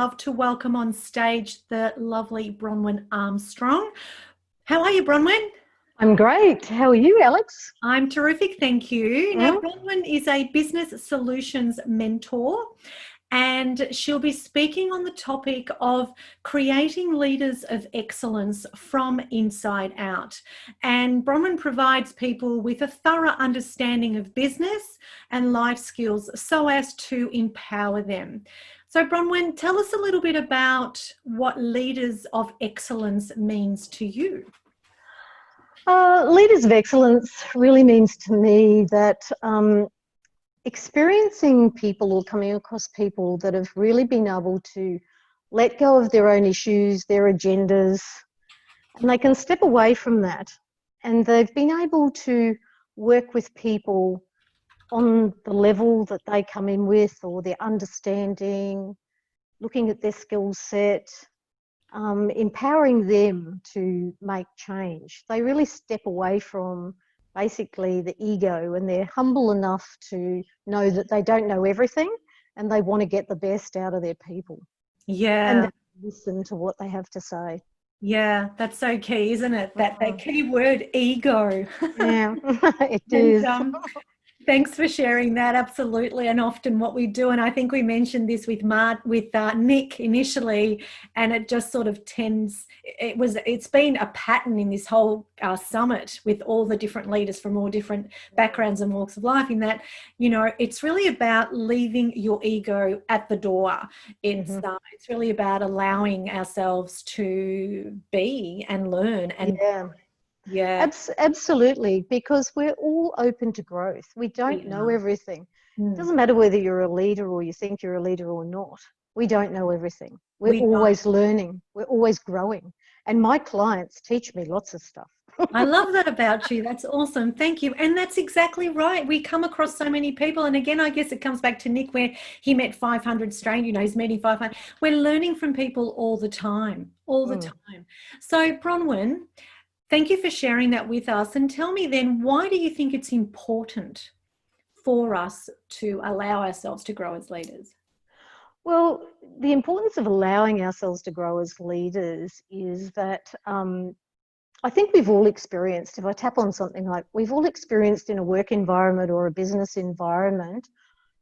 love to welcome on stage the lovely Bronwyn Armstrong. How are you, Bronwyn? I'm great. How are you, Alex? I'm terrific, thank you. Now, Bronwyn is a business solutions mentor, and she'll be speaking on the topic of creating leaders of excellence from inside out. And Bronwyn provides people with a thorough understanding of business and life skills so as to empower them. So Bronwyn, tell us a little bit about what leaders of excellence means to you. Leaders of excellence really means to me that experiencing people or coming across people that have really been able to let go of their own issues, their agendas, and they can step away from that. And they've been able to work with people on the level that they come in with, or their understanding, looking at their skill set, empowering them to make change. They really step away from basically the ego, and they're humble enough to know that they don't know everything and they want to get the best out of their people. Yeah. And listen to what they have to say. Yeah, that's so key, isn't it? That key word, ego. Yeah, it is. Thanks for sharing that. Absolutely. And often what we do, and I think we mentioned this with Nick initially, and it just sort of it's been a pattern in this whole summit with all the different leaders from all different backgrounds and walks of life, in that, you know, it's really about leaving your ego at the door. It's really about allowing ourselves to be and learn and yeah, absolutely, because we're all open to growth. We don't know everything. It doesn't matter whether you're a leader or you think you're a leader or not. We don't know everything. We're always learning. We're always growing. And my clients teach me lots of stuff. I love that about you. That's awesome. Thank you. And that's exactly right. We come across so many people. And again, I guess it comes back to Nick, where he met 500 strangers, you know, he's meeting 500. We're learning from people all the time, So Bronwyn, thank you for sharing that with us. And tell me then, why do you think it's important for us to allow ourselves to grow as leaders? Well, the importance of allowing ourselves to grow as leaders is that I think we've all experienced, if I tap on something like, we've all experienced in a work environment or a business environment,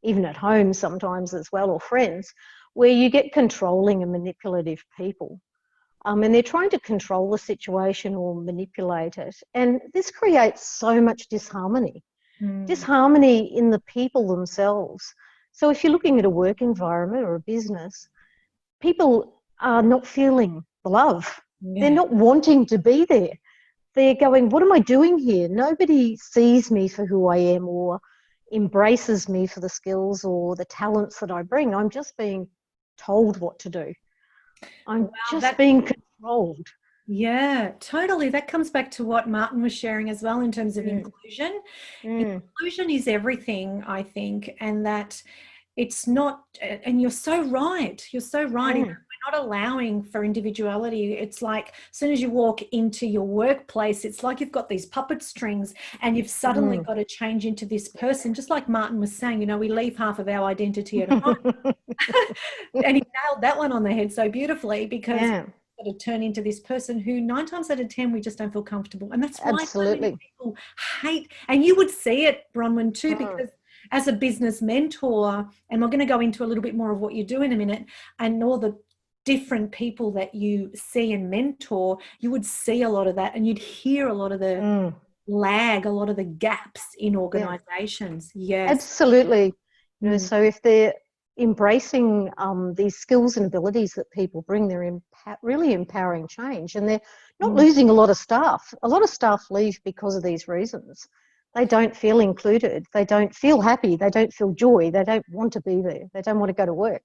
even at home sometimes as well, or friends, where you get controlling and manipulative people. And they're trying to control the situation or manipulate it. And this creates so much disharmony, disharmony in the people themselves. So if you're looking at a work environment or a business, people are not feeling the love. They're not wanting to be there. They're going, what am I doing here? Nobody sees me for who I am or embraces me for the skills or the talents that I bring. I'm just being told what to do. I'm being controlled. Yeah, totally. That comes back to what Martin was sharing as well in terms of inclusion. Inclusion is everything, I think, and that it's not, and you're so right. You're so right. We're not allowing for individuality. It's like as soon as you walk into your workplace, it's like you've got these puppet strings and you've suddenly got to change into this person. Just like Martin was saying, you know, we leave half of our identity at home. And he nailed that one on the head so beautifully, because we've got to turn into this person who 9 times out of 10 we just don't feel comfortable. And that's why so many people hate, and you would see it, Bronwyn, too, because as a business mentor, and we're going to go into a little bit more of what you do in a minute, and all the different people that you see and mentor, you would see a lot of that, and you'd hear a lot of the lag, a lot of the gaps in organizations. Yes, absolutely. You know, so if they're embracing these skills and abilities that people bring, they're really empowering change, and they're not losing a lot of staff. A lot of staff leave because of these reasons. They don't feel included. They don't feel happy. They don't feel joy. They don't want to be there. They don't want to go to work.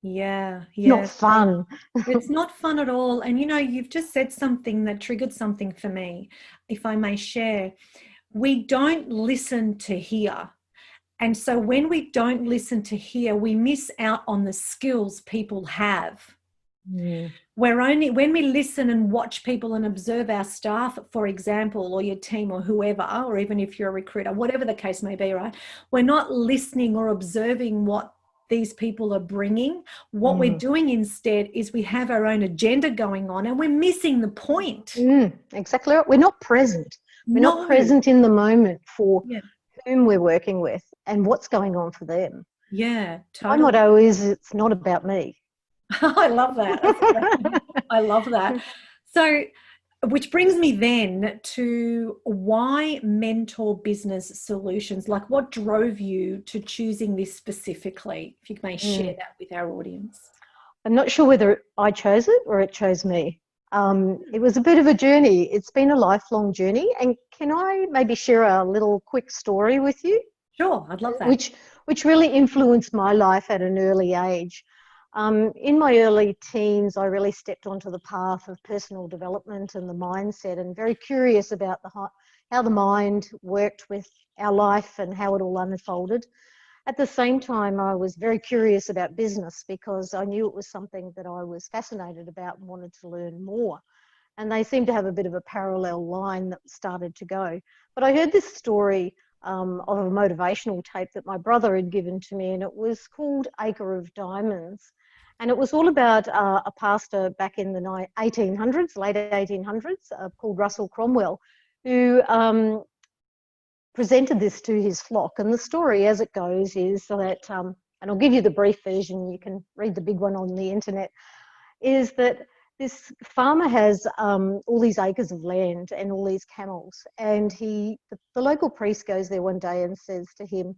Not fun. It's not fun at all. And, you know, you've just said something that triggered something for me, if I may share. We don't listen to hear. And so when we don't listen to hear, we miss out on the skills people have. When we listen and watch people and observe our staff, for example, or your team or whoever, or even if you're a recruiter, whatever the case may be, right? We're not listening or observing what these people are bringing. What we're doing instead is we have our own agenda going on and we're missing the point. Exactly right. We're not present. We're No. not present in the moment for Yeah. whom we're working with and what's going on for them. Yeah, My totally. motto is, it's not about me. I love that. I love that. So, which brings me then to why mentor business solutions? Like, what drove you to choosing this specifically? If you may share that with our audience. I'm not sure whether I chose it or it chose me. It was a bit of a journey. It's been a lifelong journey. And can I maybe share a little quick story with you? Sure, I'd love that. Which really influenced my life at an early age. In my early teens, I really stepped onto the path of personal development and the mindset, and very curious about how the mind worked with our life and how it all unfolded. At the same time, I was very curious about business because I knew it was something that I was fascinated about and wanted to learn more. And they seemed to have a bit of a parallel line that started to go. But I heard this story of a motivational tape that my brother had given to me, and it was called Acre of Diamonds. And it was all about a pastor back in the 1800s, late 1800s, called Russell Cromwell, who presented this to his flock. And the story as it goes is that, and I'll give you the brief version, you can read the big one on the internet, is that this farmer has all these acres of land and all these camels, and the local priest goes there one day and says to him,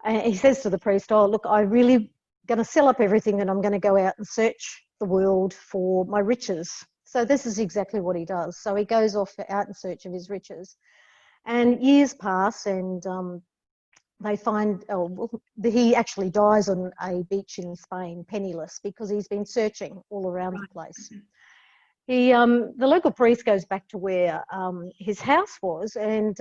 he says to the priest, "Oh, look, I really going to sell up everything and I'm going to go out and search the world for my riches." So this is exactly what he does. So he goes off out in search of his riches, and years pass, and they find he actually dies on a beach in Spain, penniless, because he's been searching all around the place. The local priest goes back to where his house was, and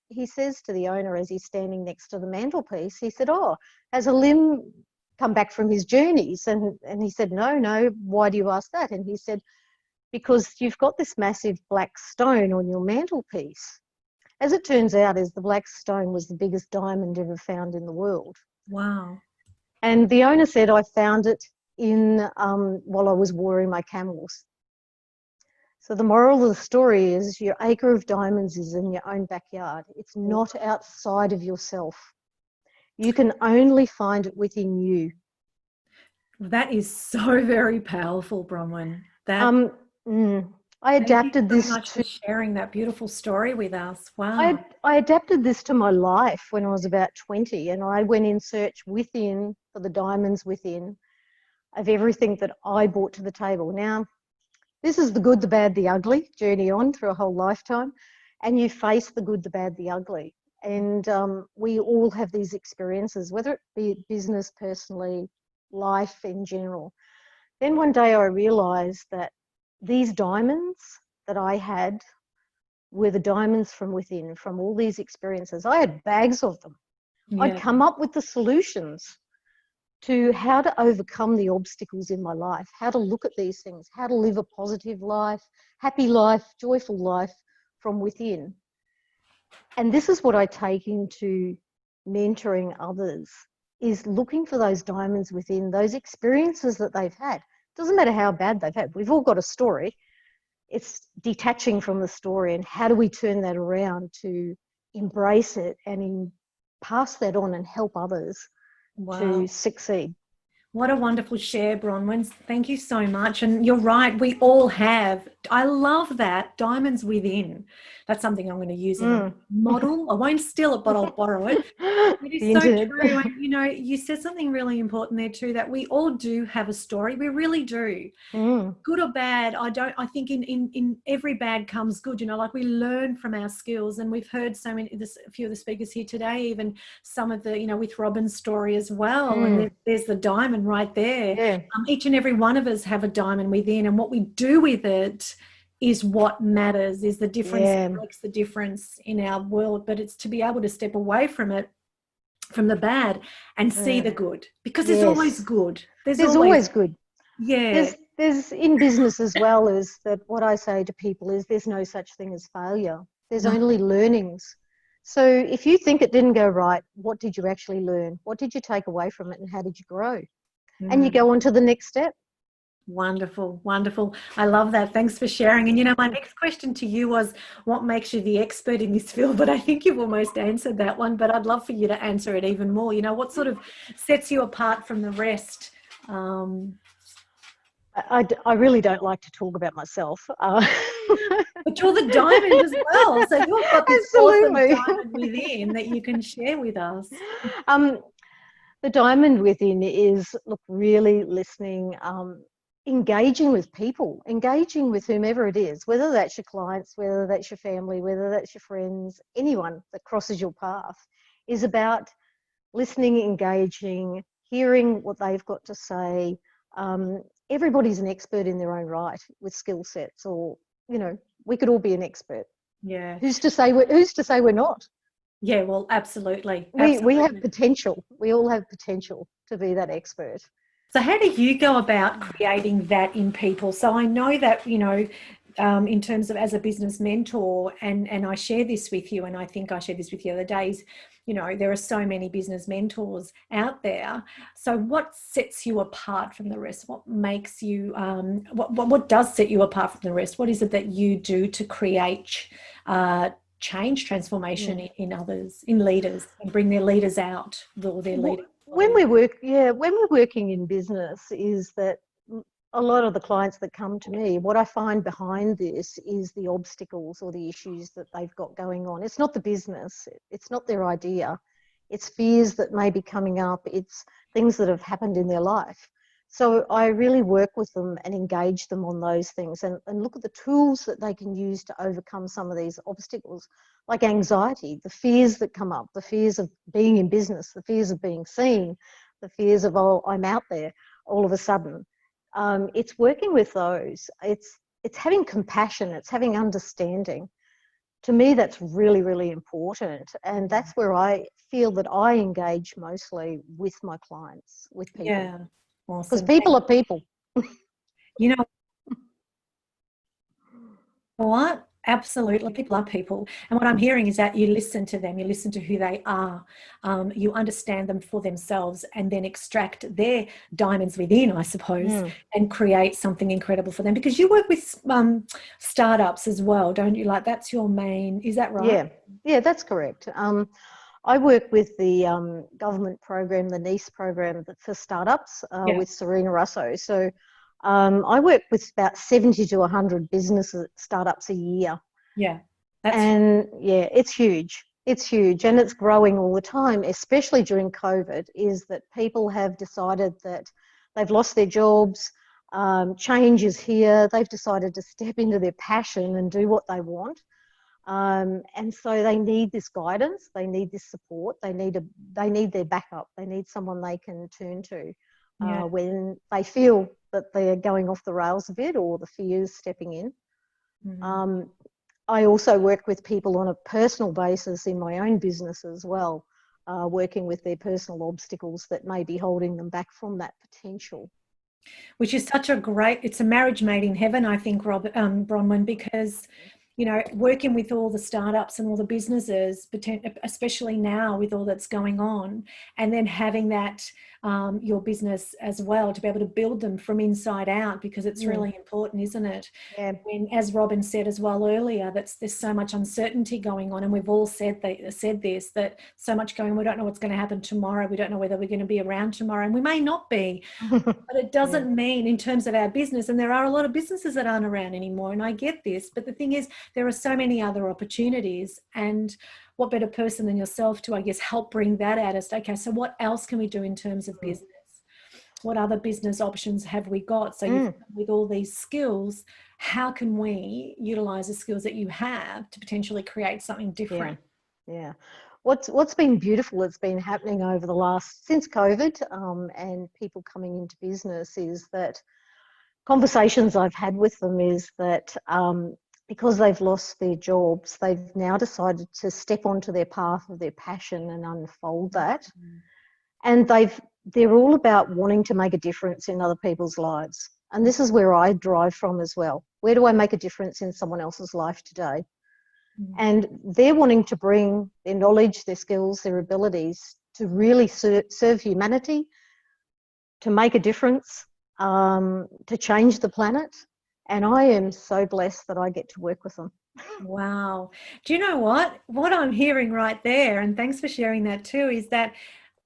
he says to the owner as he's standing next to the mantelpiece, he said, "Oh, has a limb come back from his journeys?" And he said, no, why do you ask that? And he said, "Because you've got this massive black stone on your mantelpiece." As it turns out, the black stone was the biggest diamond ever found in the world. Wow. And the owner said, "I found it while I was watering my camels." So the moral of the story is, your acre of diamonds is in your own backyard. It's not outside of yourself. You can only find it within you. That is so very powerful, Bronwyn. I adapted this. Thank you so this much for sharing that beautiful story with us. Wow. I adapted this to my life when I was about 20, and I went in search within for the diamonds within of everything that I brought to the table. Now, this is the good, the bad, the ugly journey on through a whole lifetime, and you face the good, the bad, the ugly. And we all have these experiences, whether it be business, personally, life in general. Then one day I realized that these diamonds that I had were the diamonds from within, from all these experiences. I had bags of them. Yeah. I'd come up with the solutions to how to overcome the obstacles in my life, how to look at these things, how to live a positive life, happy life, joyful life from within. And this is what I take into mentoring others, is looking for those diamonds within, those experiences that they've had. It doesn't matter how bad they've had. We've all got a story. It's detaching from the story, and how do we turn that around to embrace it and pass that on and help others to succeed. What a wonderful share, Bronwyn. Thank you so much. And you're right, we all have. I love that, diamonds within. That's something I'm going to use in a model. I won't steal it, but I'll borrow it. It is so true. And, you know, you said something really important there too, that we all do have a story. We really do. Good or bad, I think in every bad comes good, you know, like we learn from our skills. And we've heard a few of the speakers here today, even some of the, you know, with Robin's story as well. And there's the diamond right there. Yeah. Each and every one of us have a diamond within, and what we do with it is what matters, is the difference that makes the difference in our world. But it's to be able to step away from it, from the bad, and see the good, because there's always good. There's always good. Yeah. There's in business as well, is that what I say to people is there's no such thing as failure. There's only learnings So if you think it didn't go right, what did you actually learn? What did you take away from it, and how did you grow? And you go on to the next step. Wonderful, wonderful. I love that. Thanks for sharing. And my next question to you was, what makes you the expert in this field? But I think you've almost answered that one, but I'd love for you to answer it even more. What sort of sets you apart from the rest? I really don't like to talk about myself. But you're the diamond as well. So you've got this Absolutely. awesome diamond within that you can share with us. The diamond within is, look, really listening, engaging with people, engaging with whomever it is, whether that's your clients, whether that's your family, whether that's your friends, anyone that crosses your path, is about listening, engaging, hearing what they've got to say. Everybody's an expert in their own right with skill sets, or, we could all be an expert. Yeah. Who's to say we're not? Yeah, well, absolutely. We have potential. We all have potential to be that expert. So how do you go about creating that in people? So I know that, in terms of as a business mentor, and I share this with you, and I think I shared this with you the other days, there are so many business mentors out there. So what sets you apart from the rest? What makes you, what does set you apart from the rest? What is it that you do to create change, transformation in others, in leaders, and bring their leaders out, or their leaders? When we're working in business, is that a lot of the clients that come to me, what I find behind this is the obstacles or the issues that they've got going on. It's not the business, it's not their idea, it's fears that may be coming up, it's things that have happened in their life. So I really work with them and engage them on those things, and look at the tools that they can use to overcome some of these obstacles, like anxiety, the fears that come up, the fears of being in business, the fears of being seen, the fears of, oh, I'm out there all of a sudden. It's working with those. It's having compassion. It's having understanding. To me, that's really, really important. And that's where I feel that I engage mostly with my clients, with people. Yeah, awesome. Because people are people. You know what? Absolutely, people are people. And what I'm hearing is that you listen to them, you listen to who they are, you understand them for themselves, and then extract their diamonds within, I suppose, and create something incredible for them. Because you work with startups as well, don't you? Like, that's your main, is that right? Yeah, that's correct. I work with the government program, the NICE program for startups with Serena Russo. So I work with about 70 to 100 businesses, startups a year. Yeah. It's huge. It's huge, and it's growing all the time, especially during COVID, is that people have decided that they've lost their jobs, change is here, they've decided to step into their passion and do what they want. And so they need this guidance, they need this support, they need their backup, they need someone they can turn to when they feel that they're going off the rails a bit, or the fears stepping in. I also work with people on a personal basis in my own business as well, working with their personal obstacles that may be holding them back from that potential. Which is such a great, it's a marriage made in heaven, I think, Bronwyn, because working with all the startups and all the businesses, especially now with all that's going on, and then having that, your business as well, to be able to build them from inside out, because it's really important, isn't it? Yeah. When, as Robin said as well earlier, there's so much uncertainty going on, and we've all said this, that so much going on, we don't know what's going to happen tomorrow, we don't know whether we're going to be around tomorrow, and we may not be, but it doesn't mean, in terms of our business, and there are a lot of businesses that aren't around anymore, and I get this, but the thing is, there are so many other opportunities, and what better person than yourself to, I guess, help bring that out as, okay, so what else can we do in terms of business? What other business options have we got? So with all these skills, how can we utilize the skills that you have to potentially create something different? Yeah. What's been beautiful, it's been happening over the since COVID, and people coming into business, is that conversations I've had with them is that because they've lost their jobs, they've now decided to step onto their path of their passion and unfold that. And they're all about wanting to make a difference in other people's lives. And this is where I drive from as well. Where do I make a difference in someone else's life today? And they're wanting to bring their knowledge, their skills, their abilities to really serve humanity, to make a difference, to change the planet. And I am so blessed that I get to work with them. Wow. Do you know what I'm hearing right there, and thanks for sharing that too, is that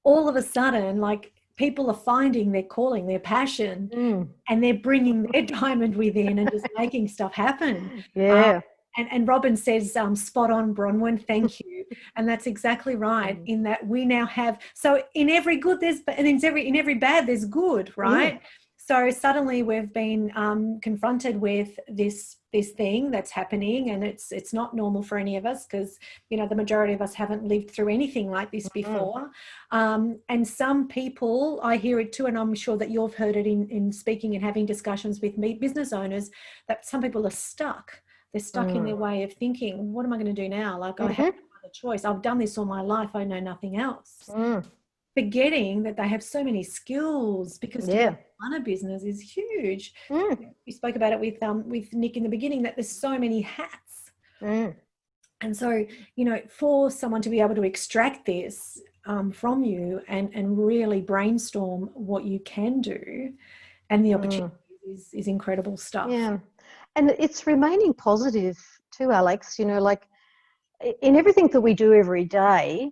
all of a sudden, like, people are finding their calling, their passion, and they're bringing their diamond within and just making stuff happen. Yeah. And Robin says, spot on, Bronwyn, thank you. And that's exactly right, in that we now have, so in every good there's, and in every bad there's good, right? So suddenly we've been confronted with this thing that's happening, and it's not normal for any of us, because, you know, the majority of us haven't lived through anything like this before. And some people, I hear it too, and I'm sure that you've heard it in speaking and having discussions with business owners, that some people are stuck. They're stuck in their way of thinking. What am I going to do now? Like, I have no other choice. I've done this all my life. I know nothing else. Forgetting that they have so many skills, because to run a business is huge. We spoke about it with Nick in the beginning, that there's so many hats. And so, you know, for someone to be able to extract this from you and really brainstorm what you can do, and the opportunities is incredible stuff. Yeah. And it's remaining positive too, Alex. You know, like, in everything that we do every day,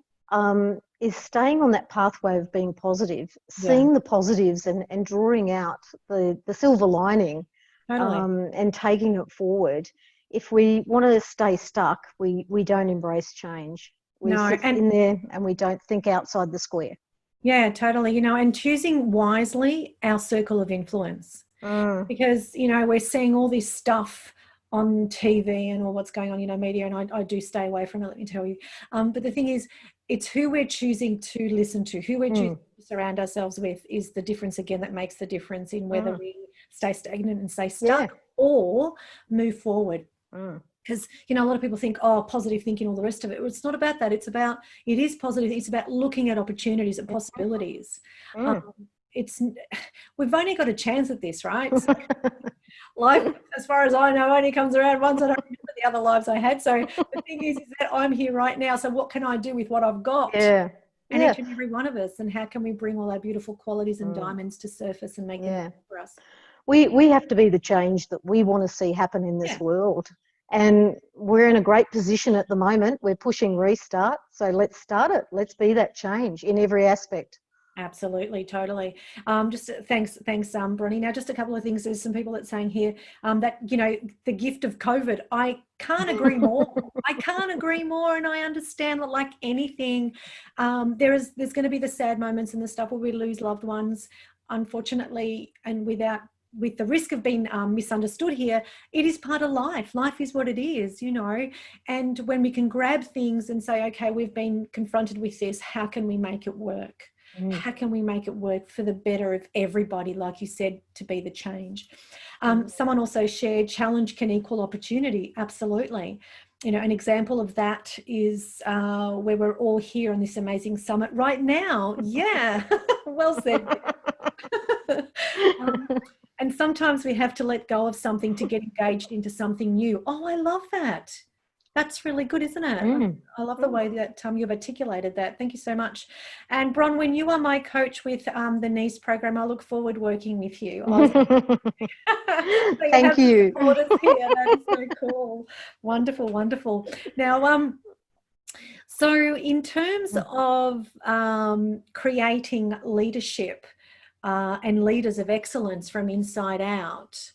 is staying on that pathway of being positive, seeing the positives and drawing out the silver lining, and taking it forward. If we want to stay stuck, we don't embrace change. We sit in there and we don't think outside the square. Yeah, totally. You know, and choosing wisely our circle of influence. Because, you know, we're seeing all this stuff on TV and all what's going on, you know, media, and I do stay away from it, let me tell you. But the thing is, it's who we're choosing to listen to, who we're choosing to surround ourselves with is the difference, again, that makes the difference in whether we stay stagnant and stay stuck or move forward. Because, you know, a lot of people think, oh, positive thinking, all the rest of it. Well, it's not about that. It is positive. It's about looking at opportunities and possibilities. We've only got a chance at this, right? So, life, as far as I know, only comes around once. I don't remember the other lives I had. So the thing is that I'm here right now. So what can I do with what I've got? And each and every one of us. And how can we bring all our beautiful qualities and diamonds to surface and make them for us? We have to be the change that we want to see happen in this world. And we're in a great position at the moment. We're pushing restart. So let's start it. Let's be that change in every aspect. Absolutely, totally. Just thanks, Bronnie. Now, just a couple of things. There's some people that's saying here that, you know, the gift of COVID. I can't agree more. I can't agree more, and I understand that, like anything, there's going to be the sad moments and the stuff where we lose loved ones, unfortunately, and with the risk of being misunderstood here. It is part of life. Life is what it is, you know. And when we can grab things and say, okay, we've been confronted with this, how can we make it work? How can we make it work for the better of everybody, like you said, to be the change? Someone also shared, challenge can equal opportunity. Absolutely. You know, an example of that is where we're all here on this amazing summit right now. Yeah, well said. And sometimes we have to let go of something to get engaged into something new. Oh, I love that. That's really good, isn't it? I love the way that you've articulated that. Thank you so much. And Bronwyn, you are my coach with the NICE program. I look forward working with you. Thank you. That is so cool. Wonderful, wonderful. Now, so in terms of creating leadership and leaders of excellence from inside out,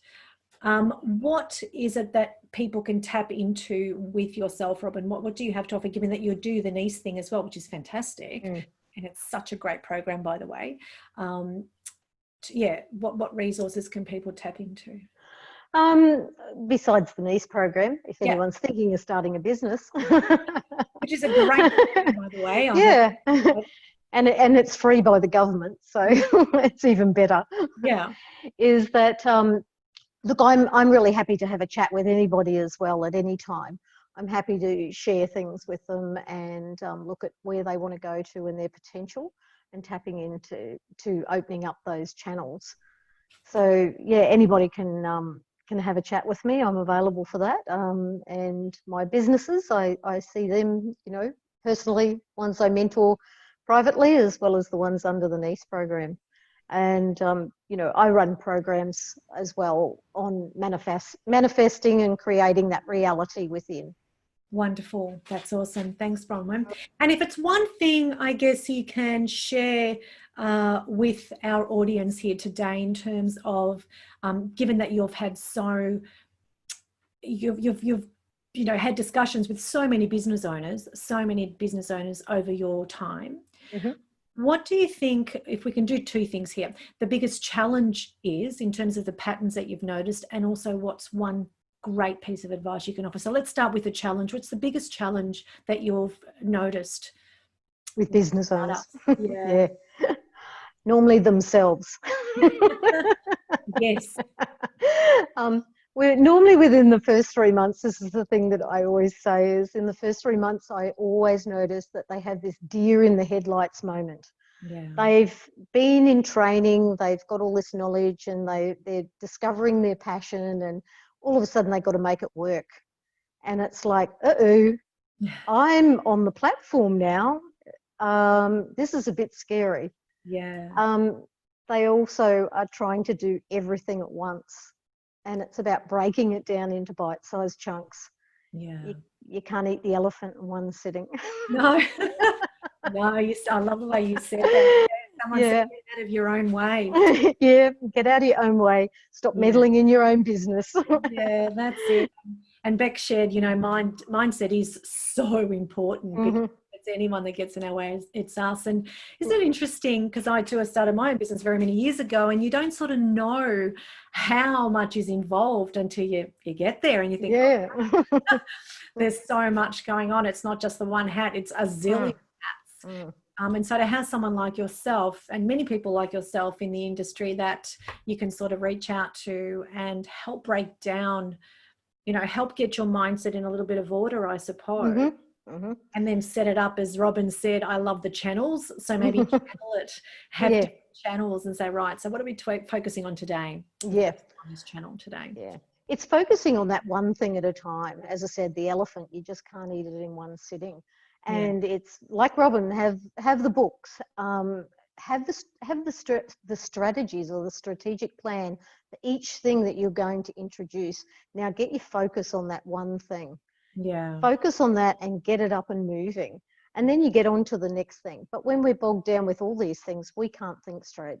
what is it that people can tap into with yourself, Robin? What do you have to offer, given that you do the NICE thing as well, which is fantastic, and it's such a great program, by the way. What resources can people tap into? Besides the NICE program, if anyone's thinking of starting a business. Which is a great program, by the way. And it's free by the government, so it's even better. Is that look, I'm really happy to have a chat with anybody as well at any time. I'm happy to share things with them and look at where they want to go to and their potential, and tapping into opening up those channels. So yeah, anybody can can have a chat with me, I'm available for that. And my businesses, I see them, you know, personally, ones I mentor privately, as well as the ones under the NICE program. And, you know, I run programs as well on manifesting and creating that reality within. Wonderful. That's awesome. Thanks, Bronwyn. And if it's one thing, I guess you can share with our audience here today in terms of, given that you've had you've you know, had discussions with so many business owners over your time. Mm-hmm. What do you think, if we can do two things here, the biggest challenge is in terms of the patterns that you've noticed, and also what's one great piece of advice you can offer? So let's start with the challenge. What's the biggest challenge that you've noticed With business owners? Yeah. Normally themselves. Yes. We're normally within the first 3 months. This is the thing that I always say, is in the first 3 months, I always notice that they have this deer in the headlights moment. Yeah. They've been in training, they've got all this knowledge, and they're discovering their passion, and all of a sudden they've got to make it work. And it's like, I'm on the platform now. This is a bit scary. Yeah. They also are trying to do everything at once. And it's about breaking it down into bite-sized chunks. Yeah. You can't eat the elephant in one sitting. No. No, I love the way you said that. Someone said, get out of your own way. Yeah, get out of your own way. Stop meddling in your own business. Yeah, that's it. And Beck shared, you know, mindset is so important, because it's anyone that gets in our way, it's us. And isn't it interesting, because I too have started my own business very many years ago, and you don't sort of know how much is involved until you get there, and you think, oh, there's so much going on. It's not just the one hat, it's a zillion hats. And so to have someone like yourself, and many people like yourself in the industry, that you can sort of reach out to and help break down, you know, help get your mindset in a little bit of order, I suppose. And then set it up, as Robin said, I love the channels. So maybe channel it, have different channels, and say, right, so what are we focusing on today? Yeah. On this channel today. Yeah. It's focusing on that one thing at a time. As I said, the elephant, you just can't eat it in one sitting. And it's like Robin, have the books, have the strategies or the strategic plan for each thing that you're going to introduce. Now get your focus on that one thing. Yeah. Focus on that and get it up and moving. And then you get on to the next thing. But when we're bogged down with all these things, we can't think straight.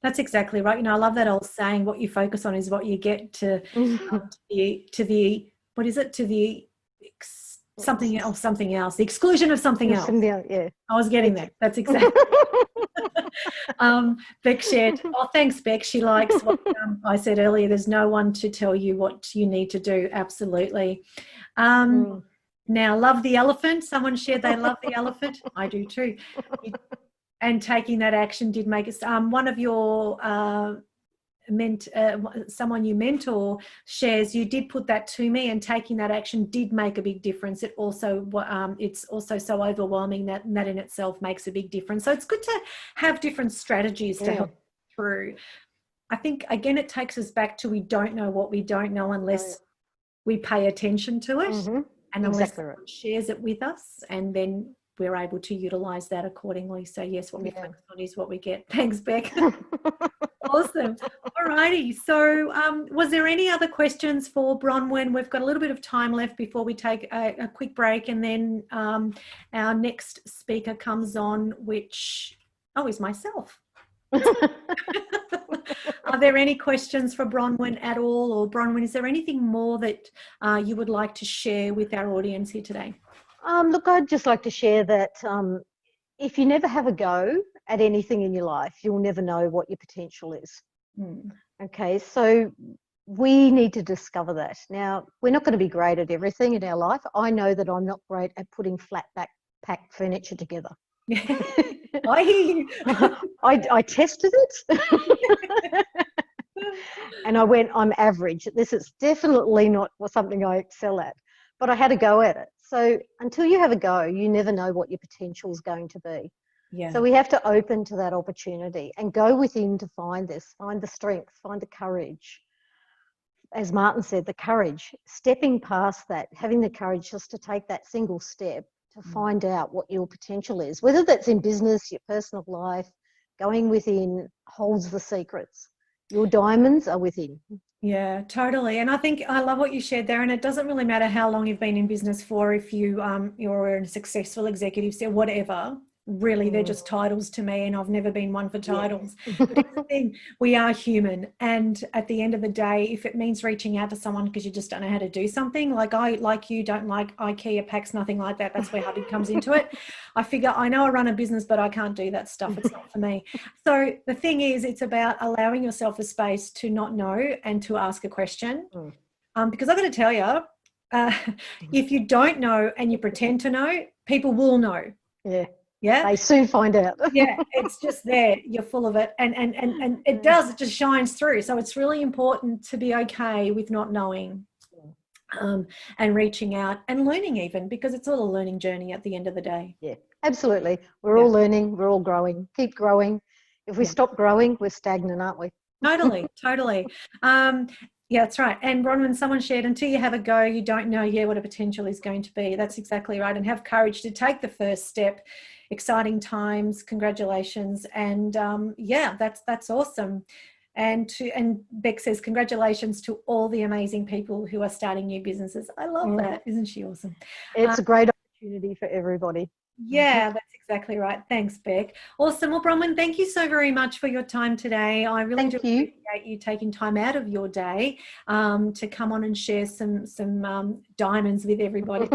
That's exactly right. You know, I love that old saying, what you focus on is what you get, to the what is it? To the something else, the exclusion of something else. Yeah. I was getting there. That's exactly. Beck shared, oh, thanks, Beck. She likes what I said earlier. There's no one to tell you what you need to do. Absolutely. Now, love the elephant. Someone shared they love the elephant. I do too. And taking that action did make us. One of your someone you mentor shares, you did put that to me, and taking that action did make a big difference. It also it's also so overwhelming that in itself makes a big difference. So it's good to have different strategies to help through. I think again it takes us back to, we don't know what we don't know unless we pay attention to it, and unless someone shares it with us, and then we're able to utilize that accordingly. So yes, what we focus on is what we get. Thanks, Beck. Awesome. All righty. So was there any other questions for Bronwyn? We've got a little bit of time left before we take a quick break, and then our next speaker comes on, which is myself. Are there any questions for Bronwyn at all? Or Bronwyn, is there anything more that you would like to share with our audience here today? Look, I'd just like to share that if you never have a go at anything in your life, you'll never know what your potential is. Okay, so we need to discover that. Now, we're not going to be great at everything in our life. I know that I'm not great at putting flat packed furniture together. I hear you. I tested it and I went, I'm average. This is definitely not something I excel at, but I had a go at it. So until you have a go, you never know what your potential is going to be. Yeah. So we have to open to that opportunity and go within to find this, find the strength, find the courage, as Martin said, the courage, stepping past that, having the courage just to take that single step to find out what your potential is, whether that's in business, your personal life, going within holds the secrets. Your diamonds are within. Yeah, totally. And I think I love what you shared there. And it doesn't really matter how long you've been in business for, if you're a successful executive, so whatever. Really, they're just titles to me, and I've never been one for titles. But here's the thing, we are human, and at the end of the day, if it means reaching out to someone because you just don't know how to do something, like you don't like IKEA packs, nothing like that. That's where hubby comes into it. I figure I know I run a business, but I can't do that stuff. It's not for me. So the thing is, it's about allowing yourself a space to not know and to ask a question. Because I've got to tell you, if you don't know and you pretend to know, people will know. Yeah, they soon find out. Yeah, it's just there. You're full of it, and it just shines through. So it's really important to be okay with not knowing, and reaching out and learning, even, because it's all a learning journey at the end of the day. Yeah, absolutely. We're all learning. We're all growing. Keep growing. If we stop growing, we're stagnant, aren't we? Totally. Yeah, that's right. And Bronwyn, someone shared, until you have a go, you don't know what a potential is going to be. That's exactly right. And have courage to take the first step. Exciting times. Congratulations. And that's awesome. And Beck says, congratulations to all the amazing people who are starting new businesses. I love that. Isn't she awesome? It's a great opportunity for everybody. Yeah, that's exactly right. Thanks, Beck. Awesome. Well, Bronwyn, thank you so very much for your time today. I really do appreciate you taking time out of your day to come on and share some diamonds with everybody.